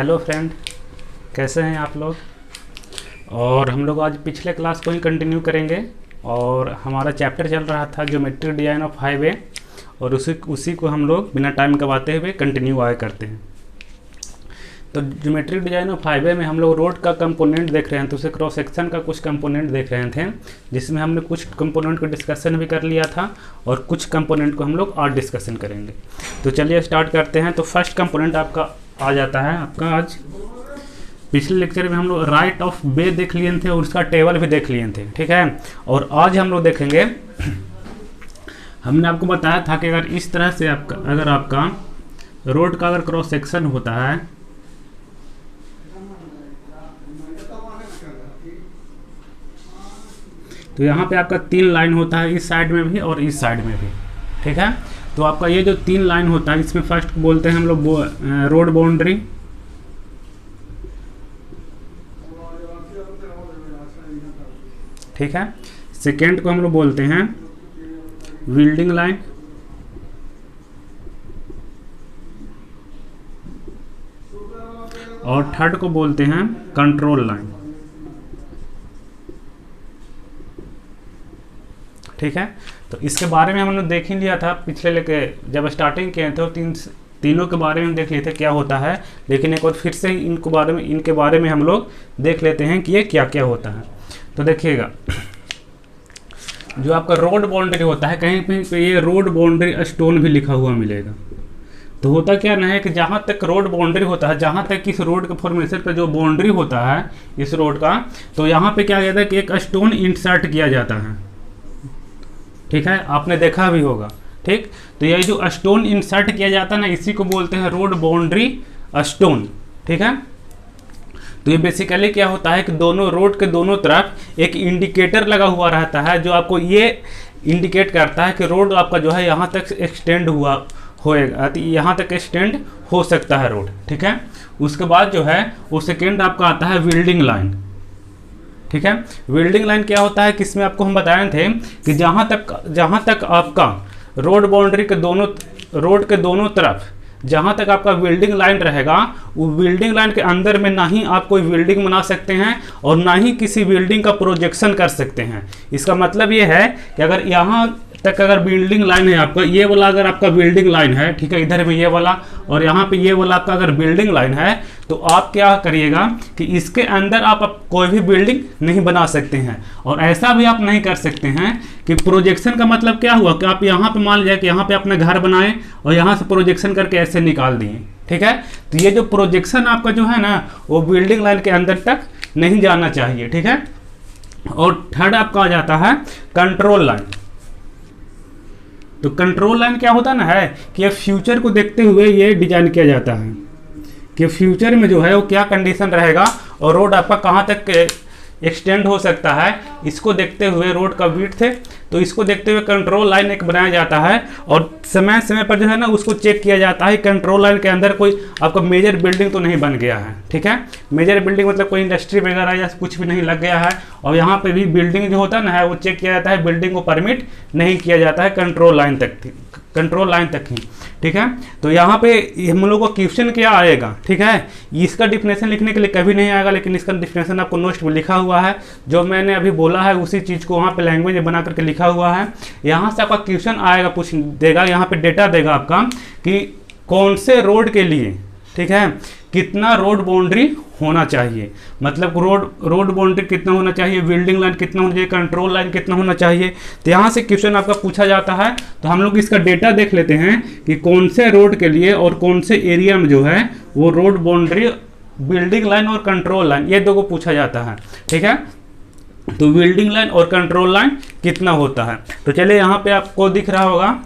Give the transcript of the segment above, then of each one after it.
Hello friend, कैसे हैं आप लोग। और हम लोग आज पिछले क्लास को ही कंटिन्यू करेंगे और हमारा चैप्टर चल रहा था ज्योमेट्रिक डिज़ाइन ऑफ हाईवे और उसी को हम लोग बिना टाइम गवाते हुए कंटिन्यू आगे करते हैं। तो ज्योमेट्रिक डिज़ाइन ऑफ हाईवे में हम लोग रोड का कंपोनेंट देख रहे हैं, तो उसे क्रॉस सेक्शन का कुछ कंपोनेंट देख रहे थे, जिसमें हमने कुछ कंपोनेंट को डिस्कशन भी कर लिया था और कुछ कंपोनेंट को हम लोग और डिस्कशन करेंगे। तो चलिए स्टार्ट करते हैं। तो फर्स्ट कंपोनेंट आपका आ जाता है आपका आज पिछले लेक्चर में हम लोग राइट ऑफ वे देख लिए थे और उसका टेबल भी देख लिए थे, ठीक है। और आज हम लोग देखेंगे, हमने आपको बताया था कि अगर इस तरह से अगर आपका रोड का अगर क्रॉस सेक्शन होता है तो यहाँ पे आपका 3 लाइन होता है, इस साइड में भी और इस साइड में भी, ठीक है। तो आपका ये जो 3 लाइन होता है इसमें फर्स्ट बोलते हैं हम लोग रोड बाउंड्री, ठीक है। सेकेंड को हम लोग बोलते हैं बिल्डिंग लाइन, और थर्ड को बोलते हैं कंट्रोल लाइन, ठीक है। तो इसके बारे में हमने देख ही लिया था पिछले लेके जब स्टार्टिंग किए थे, तो तीनों के बारे में देख लिए थे क्या होता है, लेकिन एक बार फिर से इनके बारे में हम लोग देख लेते हैं कि ये क्या क्या होता है। तो देखिएगा, जो आपका रोड बाउंड्री होता है, कहीं पे ये रोड बाउंड्री स्टोन भी लिखा हुआ मिलेगा। तो होता क्या ना है कि जहाँ तक रोड बाउंड्री होता है, जहाँ तक इस रोड के फॉर्मेशन पे जो बाउंड्री होता है इस रोड का, तो यहाँ पे क्या कहता है कि एक स्टोन इंसर्ट किया जाता है, ठीक है। आपने देखा भी होगा, ठीक। तो ये जो स्टोन इंसर्ट किया जाता है ना, इसी को बोलते हैं रोड बाउंड्री स्टोन, ठीक है। तो ये बेसिकली क्या होता है कि दोनों रोड के दोनों तरफ एक इंडिकेटर लगा हुआ रहता है, जो आपको ये इंडिकेट करता है कि रोड आपका जो है यहाँ तक एक्सटेंड होएगा, यहाँ तक एक्सटेंड हो सकता है रोड, ठीक है। उसके बाद जो है वो सेकेंड आपका आता है बिल्डिंग लाइन, ठीक है। बिल्डिंग लाइन क्या होता है कि इसमें आपको हम बताए थे कि जहाँ तक आपका रोड बाउंड्री के रोड के दोनों तरफ जहाँ तक आपका बिल्डिंग लाइन रहेगा, वो बिल्डिंग लाइन के अंदर में ना ही आप कोई बिल्डिंग बना सकते हैं और ना ही किसी बिल्डिंग का प्रोजेक्शन कर सकते हैं। इसका मतलब ये है कि अगर यहाँ तक अगर बिल्डिंग लाइन है आपका, ये वाला अगर आपका बिल्डिंग लाइन है, ठीक है, इधर में ये वाला और यहाँ पे ये वाला आपका अगर बिल्डिंग लाइन है, तो आप क्या करिएगा कि इसके अंदर आप कोई भी बिल्डिंग नहीं बना सकते हैं। और ऐसा भी आप नहीं कर सकते हैं कि प्रोजेक्शन का मतलब क्या हुआ कि आप यहाँ पे मान लीजिए कि यहाँ पे अपना घर बनाए और यहाँ से प्रोजेक्शन करके ऐसे निकाल दिए, ठीक है। तो ये जो प्रोजेक्शन आपका जो है ना, वो बिल्डिंग लाइन के अंदर तक नहीं जाना चाहिए, ठीक है। और थर्ड आपका आ जाता है कंट्रोल लाइन। तो कंट्रोल लाइन क्या होता ना है कि फ्यूचर को देखते हुए ये डिजाइन किया जाता है कि फ्यूचर में जो है वो क्या कंडीशन रहेगा और रोड आपका कहाँ तक एक्सटेंड हो सकता है, इसको देखते हुए रोड का विड्थ है, तो इसको देखते हुए कंट्रोल लाइन एक बनाया जाता है। और समय समय पर जो है ना उसको चेक किया जाता है कंट्रोल लाइन के अंदर कोई आपका मेजर बिल्डिंग तो नहीं बन गया है, ठीक है। मेजर बिल्डिंग मतलब कोई इंडस्ट्री वगैरह या कुछ भी नहीं लग गया है। और यहाँ पे भी बिल्डिंग जो होता है ना है वो चेक किया जाता है, बिल्डिंग को परमिट नहीं किया जाता है कंट्रोल लाइन तक ही, ठीक है। तो यहाँ पे हम लोग को क्वेश्चन क्या आएगा, ठीक है। इसका डिफिनेशन लिखने के लिए कभी नहीं आएगा, लेकिन इसका डिफिनेशन आपको नोट में लिखा हुआ है, जो मैंने अभी बोला है उसी चीज़ को वहाँ पे लैंग्वेज में बना करके लिखा हुआ है। यहाँ से आपका क्वेश्चन आएगा, पूछ देगा, यहाँ पे डेटा देगा आपका कि कौन से रोड के लिए, ठीक है, कितना रोड बाउंड्री होना चाहिए, मतलब रोड बाउंड्री कितना होना चाहिए, बिल्डिंग लाइन कितना होना चाहिए, कंट्रोल लाइन कितना होना चाहिए। तो यहाँ से क्वेश्चन आपका पूछा जाता है। तो हम लोग इसका डेटा देख लेते हैं कि कौन से रोड के लिए और कौन से एरिया में जो है वो रोड बाउंड्री, बिल्डिंग लाइन और कंट्रोल लाइन, ये दो को पूछा जाता है, ठीक है। तो बिल्डिंग लाइन और कंट्रोल लाइन कितना होता है। तो चलिए यहाँ पे आपको दिख रहा होगा,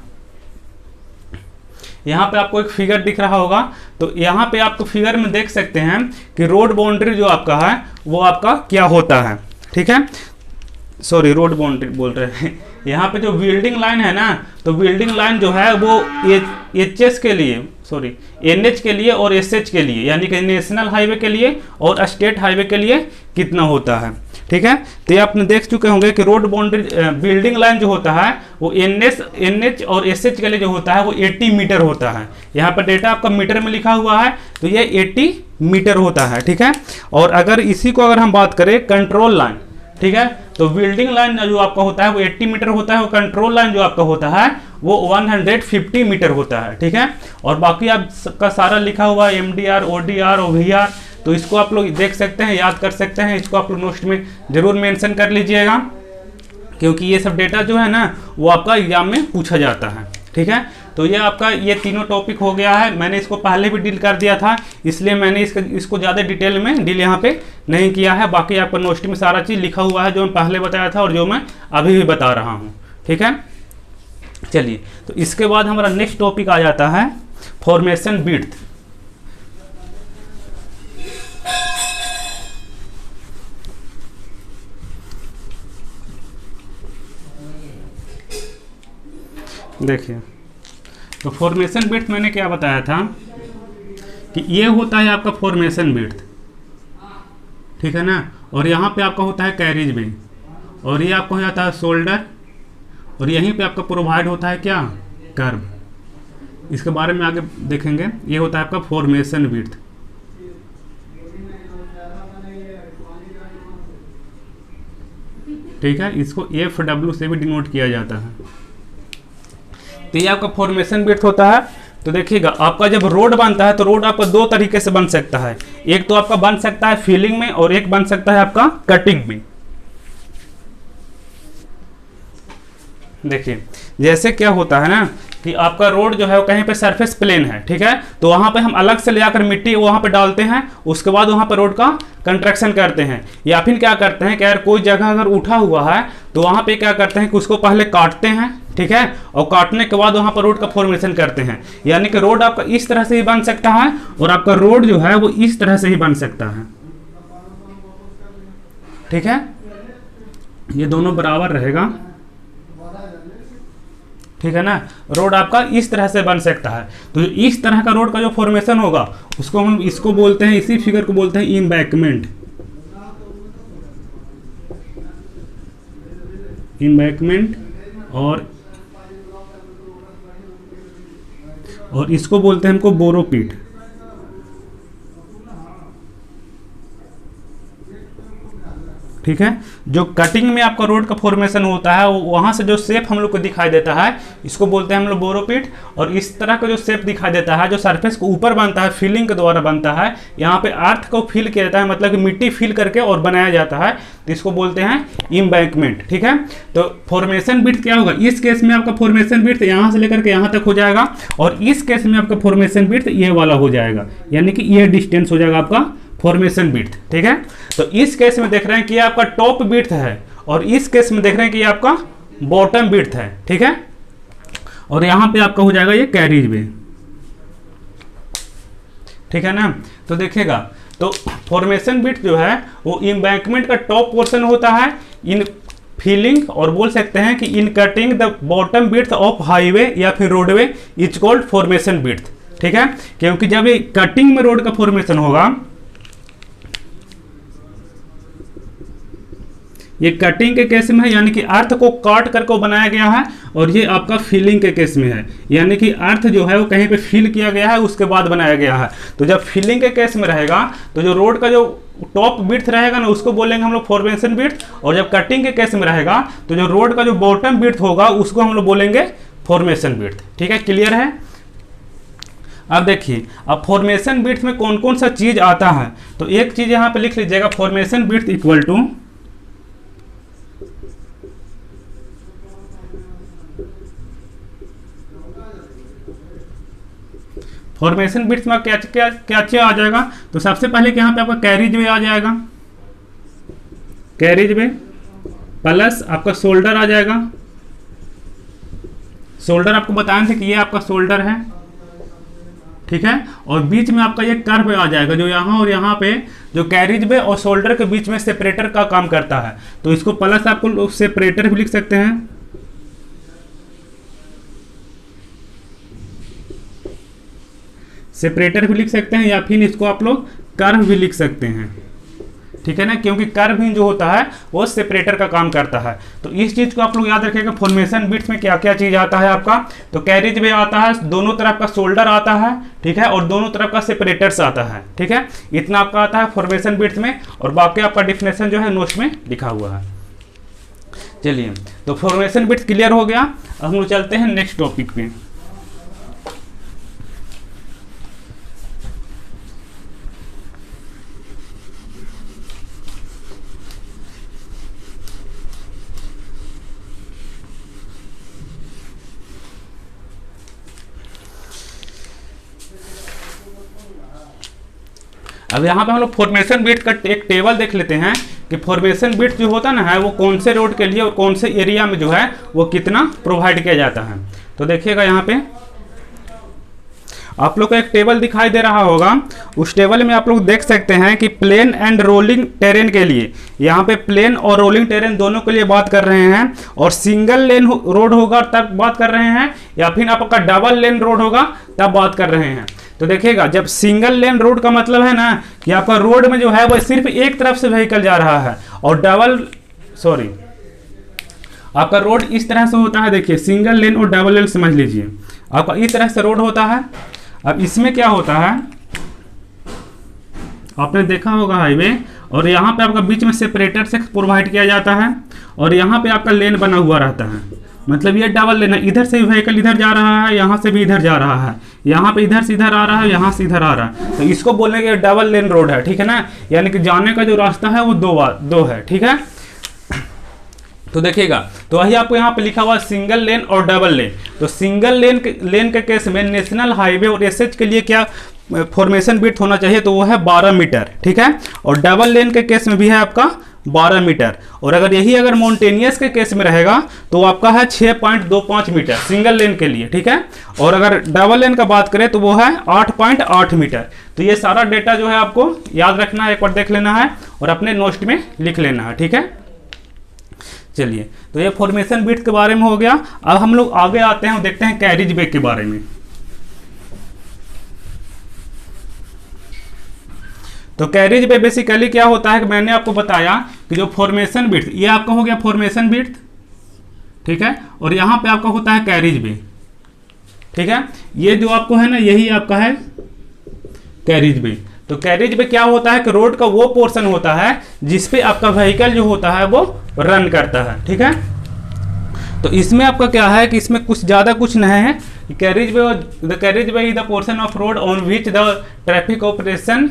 यहाँ पे आपको एक फिगर दिख रहा होगा। तो यहाँ पे आपको फिगर में देख सकते हैं कि रोड बाउंड्री जो आपका है वो आपका क्या होता है, ठीक है। सॉरी, रोड बाउंड्री बोल रहे हैं। यहाँ पे जो बिल्डिंग लाइन है ना, तो बिल्डिंग लाइन जो है वो एचएस के लिए, सॉरी एनएच के लिए और एसएच के लिए, यानी कि नेशनल हाईवे के लिए और स्टेट हाईवे के लिए कितना होता है। ठीक है। तो ये आपने देख चुके होंगे कि रोड बाउंड्री बिल्डिंग लाइन जो होता है वो एनएच और एसएच के लिए जो होता है वो 80 मीटर होता है। यहाँ पर डेटा आपका मीटर में लिखा हुआ है, तो ये 80 मीटर होता है, ठीक है। और अगर इसी को अगर हम बात करें कंट्रोल लाइन, ठीक है, तो बिल्डिंग लाइन जो आपका होता है वो 80 मीटर होता है, और कंट्रोल लाइन जो आपका होता है वो 150 मीटर होता है, ठीक है। और बाकी आपका सारा लिखा हुआ है एमडीआर, ओडीआर और वीआर, तो इसको आप लोग देख सकते हैं, याद कर सकते हैं। इसको आप लोग नोट में जरूर मेंशन कर लीजिएगा, क्योंकि ये सब डेटा जो है ना वो आपका एग्जाम में पूछा जाता है, ठीक है। तो ये आपका ये तीनों टॉपिक हो गया है। मैंने इसको पहले भी डील कर दिया था, इसलिए मैंने इसको ज़्यादा डिटेल में डील यहाँ पे नहीं किया है। बाकी आपका नोट में सारा चीज़ लिखा हुआ है जो मैं पहले बताया था और जो मैं अभी भी बता रहा हूँ, ठीक है। चलिए, तो इसके बाद हमारा नेक्स्ट टॉपिक आ जाता है फॉर्मेशन विड्थ। देखिए, तो फॉर्मेशन विड्थ मैंने क्या बताया था कि ये होता है आपका फॉर्मेशन विड्थ, ठीक है ना। और यहाँ पे आपका होता है कैरिज वे, और ये आपका हो जाता है शोल्डर, और यहीं पे आपका प्रोवाइड होता है क्या, कर्व। इसके बारे में आगे देखेंगे। ये होता है आपका फॉर्मेशन विड्थ, ठीक है। इसको FW से भी डिनोट किया जाता है। तो ये आपका फॉर्मेशन विड्थ होता है। तो देखिएगा, आपका जब रोड बनता है तो रोड आपका दो तरीके से बन सकता है। एक तो आपका बन सकता है फिलिंग में, और एक बन सकता है आपका कटिंग में। देखिए, जैसे क्या होता है ना कि आपका रोड जो है वो कहीं पे सरफेस प्लेन है, ठीक है, तो वहाँ पे हम अलग से ले जाकर मिट्टी वहाँ पे डालते हैं, उसके बाद वहाँ पे रोड का कंस्ट्रक्शन करते हैं। या फिर क्या करते हैं कि यार कोई जगह अगर उठा हुआ है तो वहाँ पे क्या करते हैं कि उसको पहले काटते हैं, ठीक है, और काटने के बाद वहाँ पर रोड का फॉर्मेशन करते हैं। यानी कि रोड आपका इस तरह से ही बन सकता है, और आपका रोड जो है वो इस तरह से ही बन सकता है, ठीक है। ये दोनों बराबर रहेगा, ठीक है ना। रोड आपका इस तरह से बन सकता है। तो इस तरह का रोड का जो फॉर्मेशन होगा उसको हम इसको बोलते हैं, इसी फिगर को बोलते हैं एम्बैंकमेंट। एम्बैंकमेंट और इसको बोलते हैं हमको बोरोपिट, ठीक है। जो कटिंग में आपका रोड का फॉर्मेशन होता है वहां से जो शेप हम लोग को दिखाई देता है इसको बोलते हैं हम लोग बोरोपिट। और इस तरह का जो शेप दिखाई देता है जो सरफेस को ऊपर बनता है, फिलिंग के द्वारा बनता है, यहाँ पे अर्थ को फिल किया जाता है, मतलब कि मिट्टी फिल करके और बनाया जाता है, तो इसको बोलते हैं एम्बैंकमेंट, ठीक है। तो फॉर्मेशन विड्थ क्या होगा, इस केस में आपका फॉर्मेशन विड्थ यहाँ से लेकर के यहाँ तक हो जाएगा, और इस केस में आपका फॉर्मेशन विड्थ ये वाला हो जाएगा, यानी कि ये डिस्टेंस हो जाएगा आपका फॉर्मेशन विड्थ, ठीक है। तो इस केस में देख रहे हैं कि ये आपका टॉप विड्थ है, और इस केस में देख रहे हैं कि ये आपका बॉटम विड्थ है, ठीक है। और यहां पे आपका हो जाएगा ये कैरिज वे, ठीक है ना। तो देखिएगा, तो फॉर्मेशन विड्थ जो है वो एम्बैंकमेंट का टॉप पोर्शन होता है इन फिलिंग, और बोल सकते हैं कि in cutting the bottom width of highway या फिर roadway is called formation width, ठीक है। क्योंकि जब ये कटिंग में रोड का फॉर्मेशन होगा, ये कटिंग के केस में है, यानी कि अर्थ को काट करके बनाया गया है, और ये आपका फिलिंग के केस में है, यानी कि अर्थ जो है वो कहीं पे फिल किया गया है उसके बाद बनाया गया है। तो जब फिलिंग के केस में रहेगा तो जो रोड का जो टॉप विड्थ रहेगा ना उसको बोलेंगे हम लोग फॉर्मेशन विड्थ, और जब कटिंग के केस में रहेगा तो जो रोड का जो बॉटम विड्थ होगा उसको हम लोग बोलेंगे फॉर्मेशन विड्थ, ठीक है। क्लियर है। अब देखिए, अब फॉर्मेशन विड्थ में कौन कौन सा चीज आता है, तो एक चीज यहाँ पे लिख लीजिएगा, formation width equal to formation width में क्या क्या क्या आ जाएगा। तो सबसे पहले यहाँ पे आपका कैरिज वे आ जाएगा, कैरिज वे प्लस आपका शोल्डर आ जाएगा। शोल्डर आपको बताए थे कि ये आपका शोल्डर है, ठीक है। और बीच में आपका ये कर्व आ जाएगा जो यहाँ और यहाँ पे जो कैरिज वे और शोल्डर के बीच में सेपरेटर का काम करता है, तो इसको प्लस आपको सेपरेटर भी लिख सकते हैं, सेपरेटर भी लिख सकते हैं, या फिर इसको आप लोग कर्व भी लिख सकते हैं, ठीक है ना, क्योंकि कर्व ही जो होता है वो सेपरेटर का काम करता है। तो इस चीज़ को आप लोग याद रखिएगा। फॉर्मेशन बिट्स में क्या क्या चीज़ आता है आपका, तो कैरिज वे आता है, दोनों तरफ का शोल्डर आता है, ठीक है, और दोनों तरफ का सेपरेटर्स आता है, ठीक है, इतना आपका आता है फॉर्मेशन बिट्स में, और बाकी आपका डिफिनेशन जो है नोट्स में लिखा हुआ है। चलिए, तो फॉर्मेशन बिट्स क्लियर हो गया। अब हम लोग चलते हैं नेक्स्ट टॉपिक पे। अब यहाँ पे हम लोग फॉर्मेशन बिट का एक टेबल देख लेते हैं कि फॉर्मेशन बिट जो होता है वो कौन से रोड के लिए और कौन से एरिया में जो है वो कितना प्रोवाइड किया जाता है। तो देखिएगा यहाँ पे आप लोग को एक टेबल दिखाई दे रहा होगा। उस टेबल में आप लोग देख सकते हैं कि प्लेन एंड रोलिंग टेरेन के लिए, यहाँ पे प्लेन और रोलिंग टेरेन दोनों के लिए बात कर रहे हैं, और सिंगल लेन रोड होगा तब बात कर रहे हैं, या फिर आपका डबल लेन रोड होगा तब बात कर रहे हैं। तो देखिएगा, जब सिंगल लेन रोड का मतलब है ना कि आपका रोड में जो है वो सिर्फ एक तरफ से व्हीकल जा रहा है, और आपका रोड इस तरह से होता है। देखिए, सिंगल लेन और डबल लेन समझ लीजिए, आपका इस तरह से रोड होता है। अब इसमें क्या होता है, आपने देखा होगा हाईवे, और यहाँ पे आपका बीच में सेपरेटर से प्रोवाइड किया जाता है, और यहाँ पे आपका लेन बना हुआ रहता है। मतलब ये डबल लेन है, इधर से व्हीकल इधर जा रहा है, यहाँ से भी इधर जा रहा है, यहाँ पे इधर से इधर आ रहा है, यहाँ से इधर आ रहा है। तो इसको बोलने के डबल लेन रोड है, ठीक है ना, यानी कि जाने का जो रास्ता है वो दो है, ठीक है। तो देखिएगा, तो वही आपको यहाँ पे लिखा हुआ सिंगल लेन और डबल लेन। तो सिंगल लेन के केस में नेशनल हाईवे और एसएच के लिए क्या फॉर्मेशन बिट होना चाहिए, तो वो है 12 मीटर, ठीक है, और डबल लेन के केस में भी है आपका 12 मीटर, और अगर माउंटेनियस के केस में रहेगा तो आपका है 6.25 मीटर सिंगल लेन के लिए, ठीक है, और अगर डबल लेन का बात करें तो वो है 8.8 मीटर। तो ये सारा डेटा जो है आपको याद रखना है, एक बार देख लेना है और अपने नोट में लिख लेना है, ठीक है। चलिए, तो ये फॉर्मेशन बिट्स के बारे में हो गया। अब हम लोग आगे आते हैं और देखते हैं कैरिज वे के बारे में। तो कैरिज वे बेसिकली क्या होता है कि मैंने आपको बताया कि जो फॉर्मेशन बिट्स, ये आपका हो गया फॉर्मेशन बिट्स, ठीक है, और यहाँ पे आपका होता है कैरिज वे, ठीक है, ये जो आपको है ना यही आपका है कैरिज वे। तो कैरिज वे क्या होता है कि रोड का वो पोर्शन होता है जिसपे आपका व्हीकल जो होता है वो रन करता है, ठीक है। तो इसमें आपका क्या है कि इसमें कुछ ज़्यादा कुछ नहीं है। Carriage way is the portion of road on which the traffic operation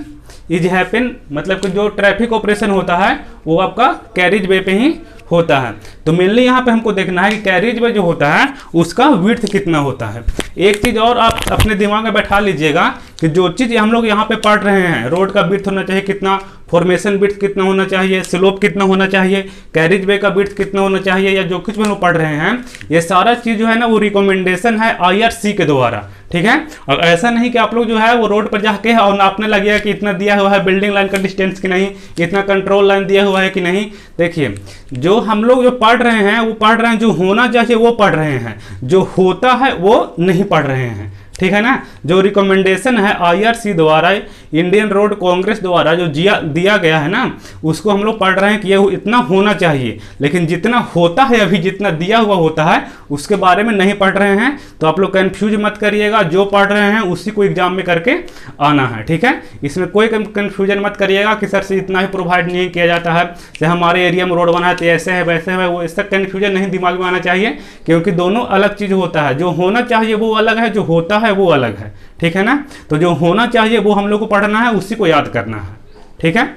is happen, मतलब कि जो ट्रैफिक ऑपरेशन होता है वो आपका कैरिज वे पे ही होता है। तो मेनली यहाँ पे हमको देखना है कि कैरिज वे जो होता है उसका विड्थ कितना होता है। एक चीज़ और आप अपने दिमाग में बैठा लीजिएगा कि जो चीज़ हम लोग यहाँ पे पढ़ रहे हैं, रोड का विड्थ होना चाहिए कितना, फॉर्मेशन विड्थ कितना होना चाहिए, स्लोप कितना होना चाहिए, कैरिज वे का विड्थ कितना होना चाहिए, या जो कुछ भी हम लोग पढ़ रहे हैं, ये सारा चीज़ जो है ना वो रिकमेंडेशन है IRC के द्वारा, ठीक है। और ऐसा नहीं कि आप लोग जो है वो रोड पर जाके और नापने लगिएगा कि इतना दिया हुआ है बिल्डिंग लाइन का डिस्टेंस कि नहीं, इतना कंट्रोल लाइन दिया हुआ है कि नहीं। देखिए, जो हम लोग जो पढ़ रहे हैं वो पढ़ रहे हैं, जो होना चाहिए वो पढ़ रहे हैं, जो होता है वो नहीं पढ़ रहे हैं, ठीक है ना। जो रिकमेंडेशन है IRC द्वारा, इंडियन रोड कांग्रेस द्वारा जो दिया गया है ना, उसको हम लोग पढ़ रहे हैं कि ये इतना होना चाहिए, लेकिन जितना होता है अभी जितना दिया हुआ होता है उसके बारे में नहीं पढ़ रहे हैं। तो आप लोग कंफ्यूज मत करिएगा, जो पढ़ रहे हैं उसी को एग्जाम में करके आना है, ठीक है। इसमें कोई कंफ्यूजन मत करिएगा कि सर से इतना ही प्रोवाइड नहीं किया जाता है, से हमारे एरिया में रोड बना है तो ऐसे है वैसे है, वो इसका कंफ्यूजन नहीं दिमाग में आना चाहिए, क्योंकि दोनों अलग चीज़ होता है। जो होना चाहिए वो अलग है, जो होता है वो अलग है, ठीक है ना। तो जो होना चाहिए वो हम लोग को पढ़ना है, उसी को याद करना है, ठीक है।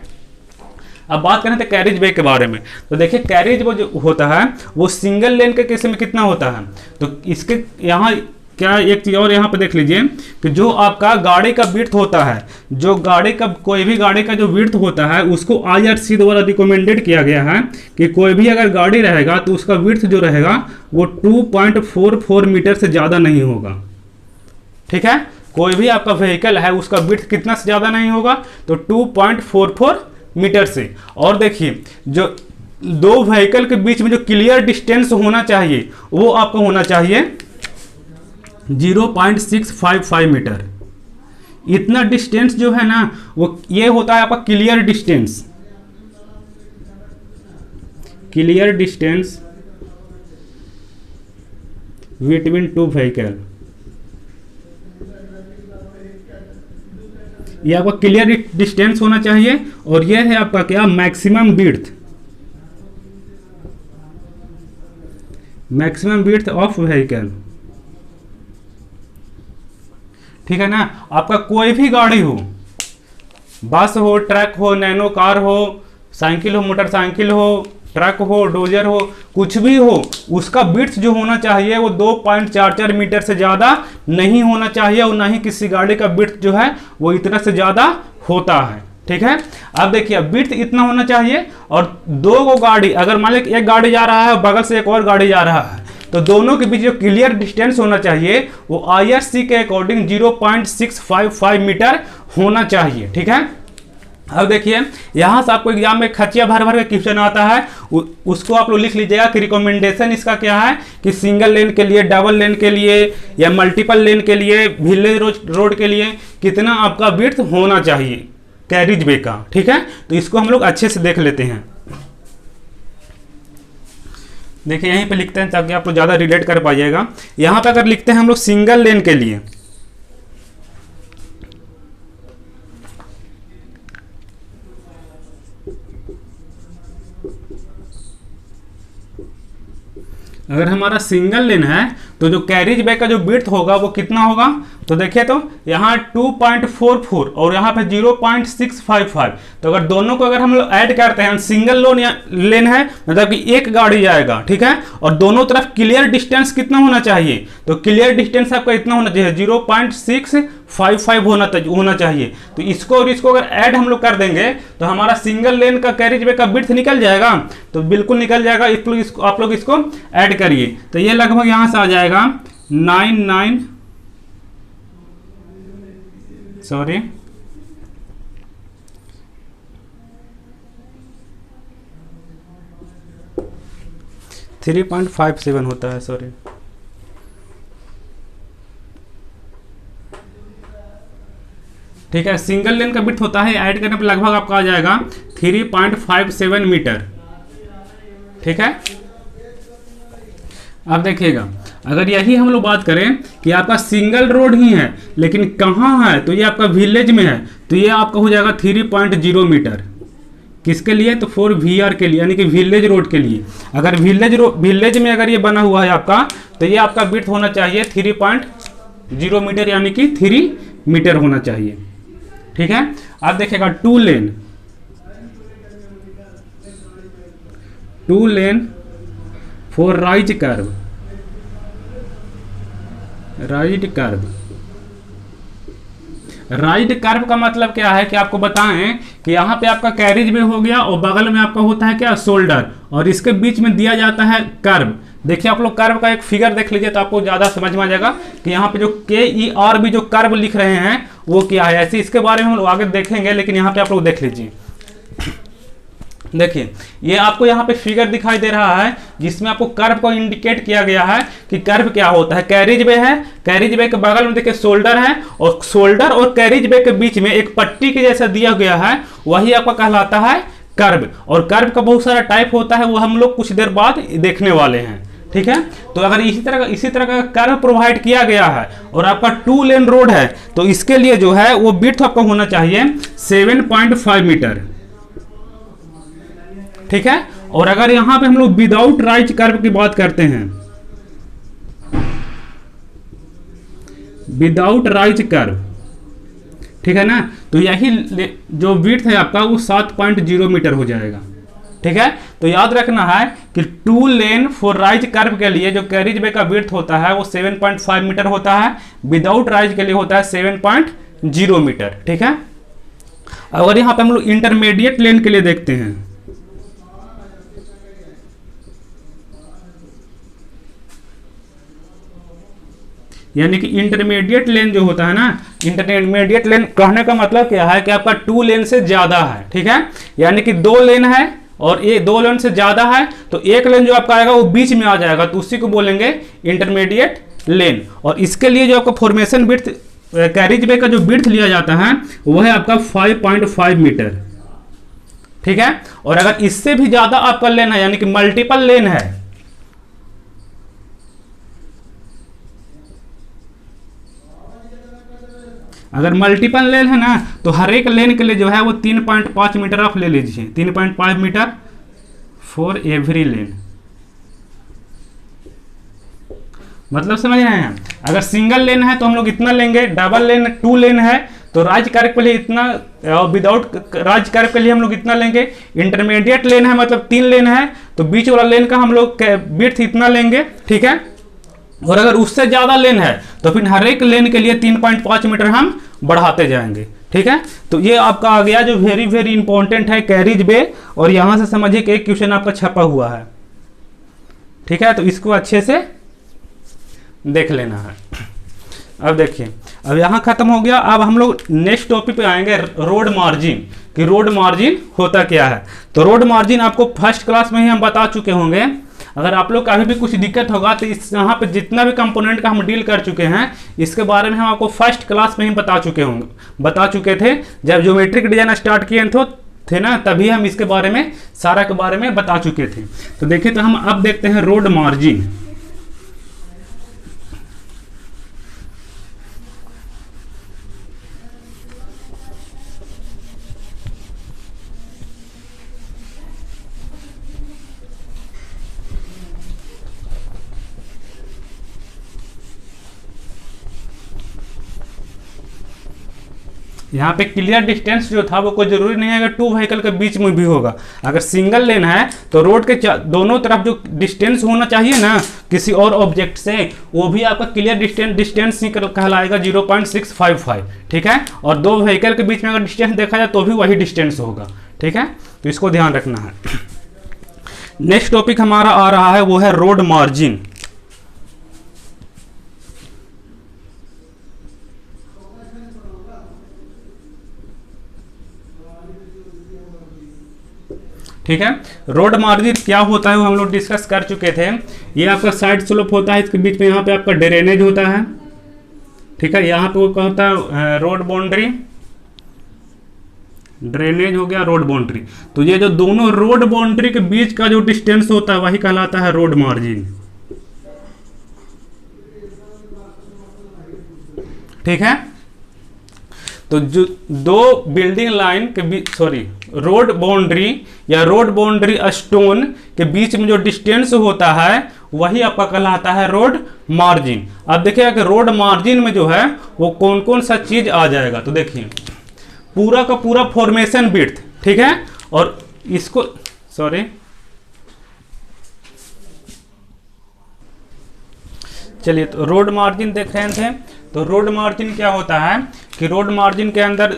अब बात करें तो कैरिज वे के बारे में। तो देखिए, कैरिज वो जो होता है वो सिंगल लेन के केस में कितना होता है, तो इसके यहाँ क्या एक चीज़ और यहाँ पे देख लीजिए कि जो आपका गाड़ी का विड्थ होता है, जो गाड़ी का कोई भी गाड़ी का जो विड्थ होता है उसको IRC द्वारा रिकमेंडेड किया गया है कि कोई भी अगर गाड़ी रहेगा तो उसका विड्थ जो रहेगा वो 2.44 मीटर से ज़्यादा नहीं होगा, ठीक है। कोई भी आपका व्हीकल है उसका विड्थ कितना से ज़्यादा नहीं होगा, तो 2.44 मीटर से। और देखिए, जो दो व्हीकल के बीच में जो क्लियर डिस्टेंस होना चाहिए वो आपको होना चाहिए 0.655 मीटर। इतना डिस्टेंस जो है ना वो ये होता है आपका clear distance, clear distance between two vehicle, ये आपका क्लियर डिस्टेंस होना चाहिए। और ये है आपका क्या, maximum width, maximum width of vehicle, ठीक है ना। आपका कोई भी गाड़ी हो, बस हो, ट्रक हो, नैनो कार हो, साइकिल हो, मोटरसाइकिल हो, ट्रक हो, डोजर हो, कुछ भी हो, उसका विड्थ जो होना चाहिए वो 2.44 मीटर से ज़्यादा नहीं होना चाहिए, और ना ही किसी गाड़ी का विड्थ जो है वो इतना से ज़्यादा होता है, ठीक है। अब देखिए विड्थ इतना होना चाहिए, और दो को गाड़ी, अगर मान लीजिए एक गाड़ी जा रहा है बगल से एक और गाड़ी जा रहा है, तो दोनों के बीच जो क्लियर डिस्टेंस होना चाहिए वो IRC के अकॉर्डिंग 0.655 मीटर होना चाहिए, ठीक है। अब देखिए यहाँ से आपको एग्जाम में खचिया भर भर के क्वेश्चन आता है, उसको आप लोग लिख लीजिएगा कि रिकमेंडेशन इसका क्या है कि सिंगल लेन के लिए, डबल लेन के लिए या मल्टीपल लेन के लिए, विलेज रोड के लिए कितना आपका विड्थ होना चाहिए कैरिज वे का, ठीक है। तो इसको हम लोग अच्छे से देख लेते हैं। देखिए यहीं पे लिखते हैं ताकि आप लोग ज़्यादा रिलेट कर पाइएगा। यहाँ पे अगर लिखते हैं हम लोग सिंगल लेन के लिए, अगर हमारा सिंगल लेन है तो जो कैरिज वे का जो विड्थ होगा वो कितना होगा, तो देखिए तो यहाँ 2.44 और यहाँ पे 0.655। तो अगर दोनों को अगर हम लोग ऐड करते हैं, सिंगल लेन है मतलब कि एक गाड़ी जाएगा, ठीक है, और दोनों तरफ क्लियर डिस्टेंस कितना होना चाहिए, तो क्लियर डिस्टेंस आपका इतना होना चाहिए 0.655 होना चाहिए। तो इसको और इसको अगर ऐड हम लोग कर देंगे तो हमारा सिंगल लेन का कैरिज वे का विड्थ निकल जाएगा, तो बिल्कुल निकल जाएगा। आप लोग इसको ऐड करिए तो ये लगभग यहाँ से आ जाएगा 3.57 होता है, सॉरी। ठीक है, सिंगल लेन का विड्थ होता है, ऐड करने पर लगभग आपका आ जाएगा 3.57 मीटर, ठीक है। अब देखिएगा अगर यही हम लोग बात करें कि आपका सिंगल रोड ही है लेकिन कहाँ है, तो ये आपका विलेज में है, तो ये आपका हो जाएगा 3.0 मीटर। किसके लिए, तो 4 VR के लिए, यानी कि विलेज रोड के लिए। अगर विलेज में अगर ये बना हुआ है आपका, तो ये आपका विड्थ होना चाहिए 3.0 मीटर, यानी कि 3 मीटर होना चाहिए, ठीक है। अब देखिएगा two lane for right curve, right curve का मतलब क्या है कि आपको बताएं कि यहाँ पे आपका कैरिज में हो गया और बगल में आपका होता है क्या, शोल्डर, और इसके बीच में दिया जाता है कर्व। देखिए आप लोग कर्व का एक फिगर देख लीजिए तो आपको ज़्यादा समझ में आ जाएगा कि यहाँ पे जो KER भी जो कर्व लिख रहे हैं वो क्या है। ऐसे इसके बारे में हम लोग आगे देखेंगे, लेकिन यहाँ पे आप लोग देख लीजिए। देखिए ये आपको यहाँ पे फिगर दिखाई दे रहा है जिसमें आपको कर्व को इंडिकेट किया गया है कि कर्व क्या होता है। कैरिज वे है, कैरिज वे के बगल में देखिए शोल्डर है, और शोल्डर और कैरिज वे के बीच में एक पट्टी के जैसा दिया गया है, वही आपका कहलाता है कर्व। और कर्व का बहुत सारा टाइप होता है, वो हम लोग कुछ देर बाद देखने वाले हैं, ठीक है। तो अगर इसी तरह का कर्व प्रोवाइड किया गया है और आपका 2 लेन रोड है, तो इसके लिए जो है वो विड्थ आपको होना चाहिए 7.5 मीटर, ठीक है। और अगर यहां पे हम लोग विदाउट राइज कर्व की बात करते हैं, विदाउट राइज कर्व, ठीक है ना, तो यही जो विड्थ है आपका वो 7.0 मीटर हो जाएगा, ठीक है। तो याद रखना है कि 2 लेन फॉर राइज कर्व के लिए जो कैरिज वे का विड्थ होता है वो 7.5 मीटर होता है, विदाउट राइज के लिए होता है 7.0 मीटर, ठीक है। अगर यहाँ पे हम लोग इंटरमीडिएट लेन के लिए देखते हैं, यानी कि इंटरमीडिएट लेन जो होता है ना, इंटरमीडिएट लेन कहने का मतलब क्या है कि आपका 2 लेन से ज्यादा है, ठीक है। यानी कि 2 लेन है और ये 2 लेन से ज्यादा है, तो एक लेन जो आपका आएगा वो बीच में आ जाएगा, तो उसी को बोलेंगे इंटरमीडिएट लेन। और इसके लिए जो आपका फॉर्मेशन विड्थ, कैरिज वे का जो विड्थ लिया जाता है वो है आपका 5.5 मीटर, ठीक है। और अगर इससे भी ज्यादा आपका लेन है, यानी कि मल्टीपल लेन है, अगर मल्टीपल लेन है ना, तो हर एक लेन के लिए जो है वो 3.5 मीटर आप ले लीजिए, 3.5 मीटर फॉर एवरी लेन। मतलब समझ रहे हैं, अगर सिंगल लेन है तो हम लोग इतना लेंगे, डबल लेन 2 लेन है तो राज्य कार्य के लिए इतना, और विदाउट राज्य कार्य के लिए हम लोग इतना लेंगे। इंटरमीडिएट लेन है मतलब 3 लेन है तो बीच वाला लेन का हम लोग विड्थ इतना लेंगे, ठीक है। और अगर उससे ज्यादा लेन है तो फिर हर एक लेन के लिए 3.5 मीटर हम बढ़ाते जाएंगे, ठीक है। तो ये आपका आ गया जो वेरी वेरी इंपॉर्टेंट है, कैरिज वे। और यहां से समझिए कि एक क्वेश्चन आपका छपा हुआ है, ठीक है। तो इसको अच्छे से देख लेना है। अब देखिए, अब यहाँ खत्म हो गया। अब हम लोग नेक्स्ट टॉपिक पे आएंगे, रोड मार्जिन, कि रोड मार्जिन होता क्या है। तो रोड मार्जिन आपको फर्स्ट क्लास में ही हम बता चुके होंगे। अगर आप लोग का अभी भी कुछ दिक्कत होगा तो इस यहाँ पे जितना भी कंपोनेंट का हम डील कर चुके हैं, इसके बारे में हम आपको फर्स्ट क्लास में ही बता चुके थे। जब ज्योमेट्रिक डिजाइन स्टार्ट किए थे ना, तभी हम इसके बारे में सारा के बारे में बता चुके थे। तो देखिए, तो हम अब देखते हैं रोड मार्जिन। यहाँ पे क्लियर डिस्टेंस जो था वो कोई जरूरी नहीं है अगर 2 व्हीकल के बीच में भी होगा। अगर सिंगल लेन है तो रोड के दोनों तरफ जो डिस्टेंस होना चाहिए ना किसी और ऑब्जेक्ट से, वो भी आपका क्लियर डिस्टेंस ही कहलाएगा 0.655, ठीक है। और 2 व्हीकल के बीच में अगर डिस्टेंस देखा जाए तो भी वही डिस्टेंस होगा, ठीक है। तो इसको ध्यान रखना है। नेक्स्ट टॉपिक हमारा आ रहा है वो है रोड मार्जिन। ठीक है, रोड मार्जिन क्या होता है वो हम लोग डिस्कस कर चुके थे। ये आपका साइड स्लोप होता है, इसके बीच में यहाँ पे आपका ड्रेनेज होता है, ठीक है। यहाँ पे वो क्या होता है, रोड बाउंड्री, ड्रेनेज हो गया, रोड बाउंड्री। तो ये जो दोनों रोड बाउंड्री के बीच का जो डिस्टेंस होता है वही कहलाता है रोड मार्जिन, ठीक है। तो जो 2 बिल्डिंग लाइन के बीच, रोड बाउंड्री या रोड बाउंड्री स्टोन के बीच में जो डिस्टेंस होता है वही आपका कहलाता है रोड मार्जिन। अब देखिएगा कि रोड मार्जिन में जो है वो कौन कौन सा चीज आ जाएगा। तो देखिए, पूरा का पूरा फॉर्मेशन विड्थ, ठीक है। और इसको चलिए, तो रोड मार्जिन देख रहे थे। तो रोड मार्जिन क्या होता है कि रोड मार्जिन के अंदर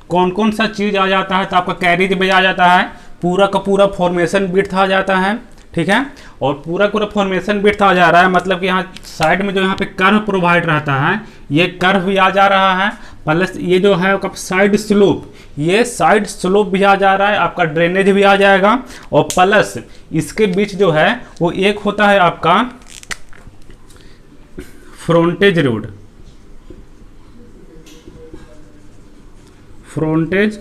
कौन कौन सा चीज़ आ जाता है। तो आपका कैरिज वे आ जाता है, पूरा का पूरा फॉर्मेशन विड्थ आ जाता है, ठीक है। और पूरा पूरा फॉर्मेशन विड्थ आ जा रहा है, मतलब कि यहाँ साइड में जो यहाँ पे कर्व प्रोवाइड रहता है, ये कर्व भी आ जा रहा है, प्लस ये जो है साइड स्लोप, ये साइड स्लोप भी आ जा रहा है, आपका ड्रेनेज भी आ जाएगा। और प्लस इसके बीच जो है वो एक होता है आपका फ्रंटेज रोड, फ्रंटेज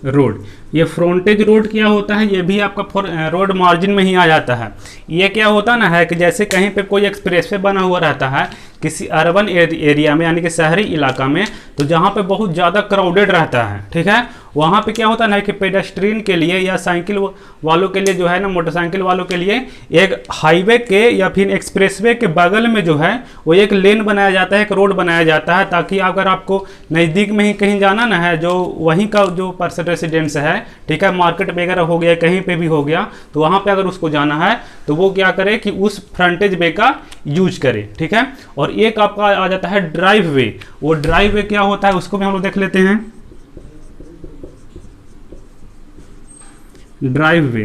रोड। ये फ्रंटेज रोड क्या होता है, ये भी आपका रोड मार्जिन में ही आ जाता है। ये क्या होता ना है कि जैसे कहीं पे कोई एक्सप्रेसवे बना हुआ रहता है किसी अर्बन एरिया में, यानी कि शहरी इलाका में, तो जहाँ पे बहुत ज़्यादा क्राउडेड रहता है, ठीक है, वहाँ पे क्या होता है कि पेडेस्ट्रियन के लिए या साइकिल वालों के लिए जो है ना, मोटरसाइकिल वालों के लिए एक हाईवे के या फिर एक्सप्रेसवे के बगल में जो है वो एक लेन बनाया जाता है, एक रोड बनाया जाता है, ताकि अगर आपको नज़दीक में ही कहीं जाना ना है, जो वहीं का जो पर्सन रेसिडेंस है, ठीक है, मार्केट वगैरह हो गया, कहीं पे भी हो गया, तो वहाँ पे अगर उसको जाना है तो वो क्या करे कि उस फ्रंटेज वे का यूज करे, ठीक है। और एक आपका आ जाता है ड्राइव वे। वो ड्राइव वे क्या होता है उसको भी हम लोग देख लेते हैं। ड्राइव वे,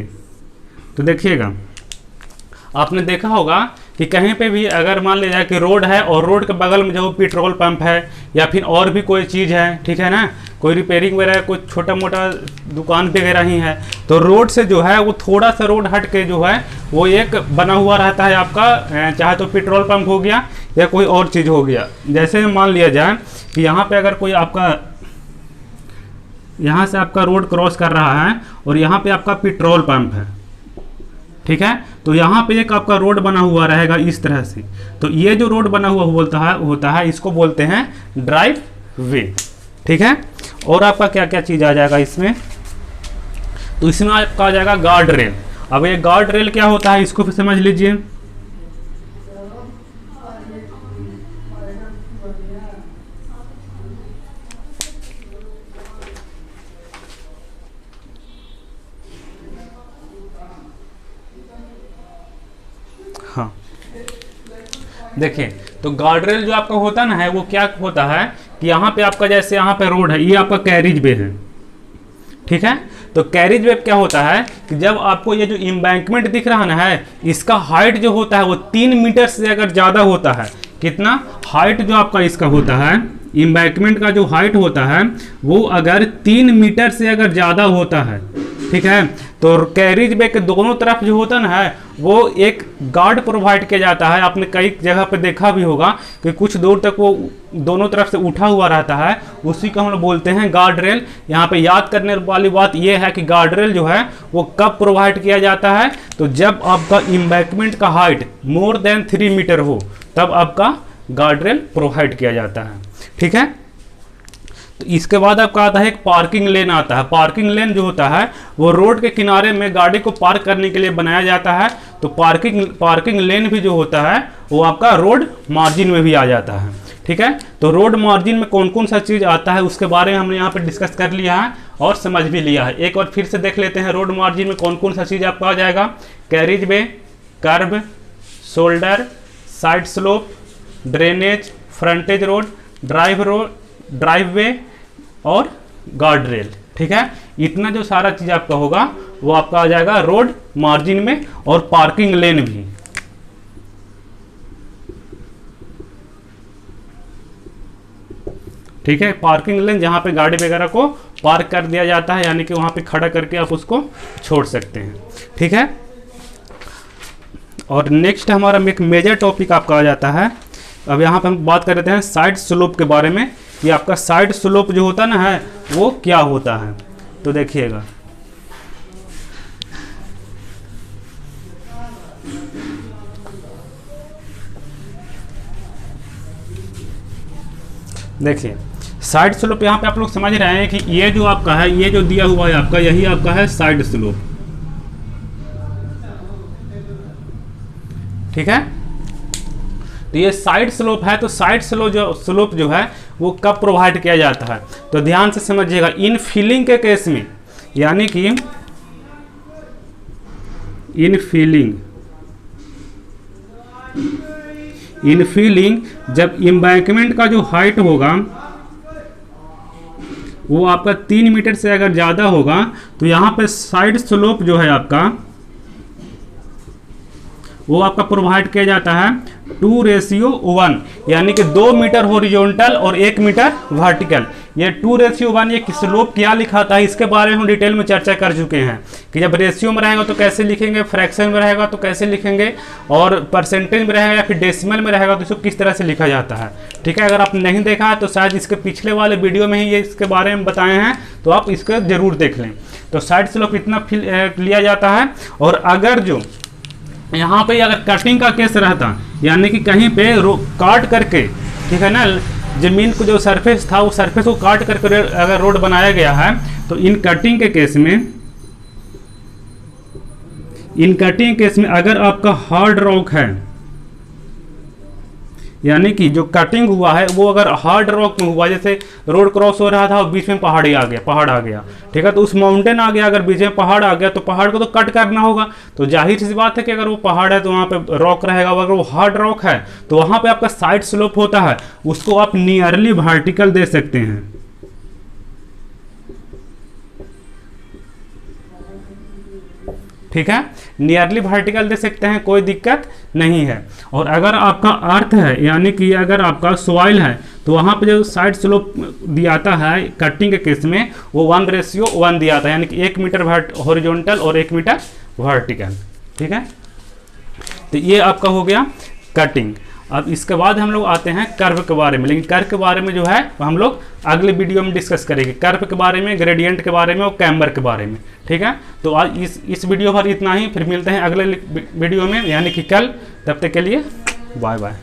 तो देखिएगा, आपने देखा होगा कि कहीं पे भी अगर मान लिया कि रोड है और रोड के बगल में जो पेट्रोल पंप है या फिर और भी कोई चीज़ है, ठीक है ना, कोई रिपेयरिंग वगैरह, कोई छोटा मोटा दुकान वगैरह ही है, तो रोड से जो है वो थोड़ा सा रोड हट के जो है वो एक बना हुआ रहता है आपका, चाहे तो पेट्रोल पंप हो गया या कोई और चीज़ हो गया। जैसे मान लिया जाए कि यहाँ पे अगर कोई आपका यहाँ से आपका रोड क्रॉस कर रहा है और यहाँ पे आपका पेट्रोल पंप है, ठीक है। तो यहाँ पे एक आपका रोड बना हुआ रहेगा इस तरह से। तो ये जो रोड बना हुआ होता है इसको बोलते हैं ड्राइव वे, ठीक है। और आपका क्या क्या चीज़ आ जाएगा इसमें, तो इसमें आपका आ जाएगा गार्ड रेल। अब ये गार्ड रेल क्या होता है इसको फिर समझ लीजिए। हाँ देखिए, तो गार्ड रेल जो आपका होता ना है वो क्या होता है कि यहाँ पे आपका जैसे यहाँ पे रोड है, ये आपका कैरिज वे है, ठीक है। तो कैरिज वे क्या होता है कि जब आपको ये जो एम्बैंकमेंट दिख रहा ना है, इसका हाइट जो होता है वो 3 मीटर से अगर ज़्यादा होता है, कितना हाइट जो आपका इसका होता है, एम्बैंकमेंट का जो हाइट होता है वो अगर 3 मीटर से अगर ज़्यादा होता है, ठीक है, तो कैरिज वे के दोनों तरफ जो होता है वो एक गार्ड प्रोवाइड किया जाता है। आपने कई जगह पे देखा भी होगा कि कुछ दूर तक वो दोनों तरफ से उठा हुआ रहता है, उसी को हम लोग बोलते हैं गार्ड रेल। यहाँ पे याद करने वाली बात ये है कि गार्ड रेल जो है वो कब प्रोवाइड किया जाता है, तो जब आपका एम्बैंकमेंट का हाइट मोर देन 3 मीटर हो तब आपका गार्ड रेल प्रोवाइड किया जाता है, ठीक है। तो इसके बाद आपका आता है एक पार्किंग लेन आता है। पार्किंग लेन जो होता है वो रोड के किनारे में गाड़ी को पार्क करने के लिए बनाया जाता है। तो पार्किंग लेन भी जो होता है वो आपका रोड मार्जिन में भी आ जाता है, ठीक है। तो रोड मार्जिन में कौन कौन सा चीज़ आता है उसके बारे में हमने यहाँ पे डिस्कस कर लिया है और समझ भी लिया है। एक बार फिर से देख लेते हैं रोड मार्जिन में कौन कौन सा चीज़ आपका आ जाएगा। Carriageway, kerb, shoulder, side slope, drainage, frontage road, driveway और गार्ड रेल, ठीक है। इतना जो सारा चीज आपका होगा वो आपका आ जाएगा रोड मार्जिन में। और पार्किंग लेन भी, ठीक है। पार्किंग लेन जहां पे गाड़ी वगैरह को पार्क कर दिया जाता है, यानी कि वहां पे खड़ा करके आप उसको छोड़ सकते हैं, ठीक है। और नेक्स्ट हमारा एक मेजर टॉपिक आपका आ जाता है। अब यहाँ पे हम बात कर रहे हैं साइड स्लोप के बारे में कि आपका साइड स्लोप जो होता ना है वो क्या होता है। तो देखिएगा, देखिए साइड स्लोप यहाँ पे आप लोग समझ रहे हैं कि ये जो आपका है, ये जो दिया हुआ है आपका, यही आपका है साइड स्लोप, ठीक है। तो ये साइड स्लोप है। तो साइड स्लोप जो है वो कब प्रोवाइड किया जाता है, तो ध्यान से समझिएगा। इन फिलिंग के केस में, यानी कि इन फिलिंग जब एम्बैंकमेंट का जो हाइट होगा वो आपका 3 मीटर से अगर ज़्यादा होगा तो यहाँ पे साइड स्लोप जो है आपका वो आपका प्रोवाइड किया जाता है 2:1, यानी कि 2 मीटर हॉरिजॉन्टल और 1 मीटर वर्टिकल। ये 2:1 ये स्लोप क्या लिखाता है इसके बारे में हम डिटेल में चर्चा कर चुके हैं कि जब रेशियो में रहेगा तो कैसे लिखेंगे, फ्रैक्शन में रहेगा तो कैसे लिखेंगे, और परसेंटेज में रहेगा या फिर डेसिमल में रहेगा तो इसको किस तरह से लिखा जाता है, ठीक है। अगर आपने नहीं देखा है तो शायद इसके पिछले वाले वीडियो में ही ये इसके बारे में बताए हैं, तो आप इसको जरूर देख लें। तो साइड स्लोप इतना लिया जाता है। और अगर जो यहाँ पे अगर कटिंग का केस रहता, यानी कि कहीं पे काट करके, ठीक है ना, जमीन को जो सरफेस था वो सरफेस को काट करके अगर रोड बनाया गया है, तो इन कटिंग के केस में अगर आपका हार्ड रॉक है, यानी कि जो कटिंग हुआ है वो अगर हार्ड रॉक में हुआ, जैसे रोड क्रॉस हो रहा था और बीच में पहाड़ आ गया, ठीक है, तो उस माउंटेन आ गया, अगर बीच में पहाड़ आ गया तो पहाड़ को तो कट करना होगा। तो जाहिर सी बात है कि अगर वो पहाड़ है तो वहाँ पे रॉक रहेगा, अगर वो हार्ड रॉक है तो वहाँ पे आपका साइड स्लोप होता है, उसको आप नियरली वर्टिकल दे सकते हैं, ठीक है। नियरली वर्टिकल दे सकते हैं, कोई दिक्कत नहीं है। और अगर आपका अर्थ है, यानी कि अगर आपका सॉइल है, तो वहाँ पे जो साइड स्लोप दियाता है कटिंग के केस में वो 1:1 दिया था, यानी कि 1 मीटर हॉरिजॉन्टल और 1 मीटर वर्टिकल, ठीक है। तो ये आपका हो गया कटिंग। अब इसके बाद हम लोग आते हैं कर्व के बारे में, लेकिन कर्व के बारे में जो है वो हम लोग अगले वीडियो में डिस्कस करेंगे, कर्व के बारे में, ग्रेडियंट के बारे में और कैम्बर के बारे में। ठीक है, तो आज इस वीडियो पर इतना ही, फिर मिलते हैं अगले वीडियो में यानी कि कल। तब तक के लिए बाय बाय।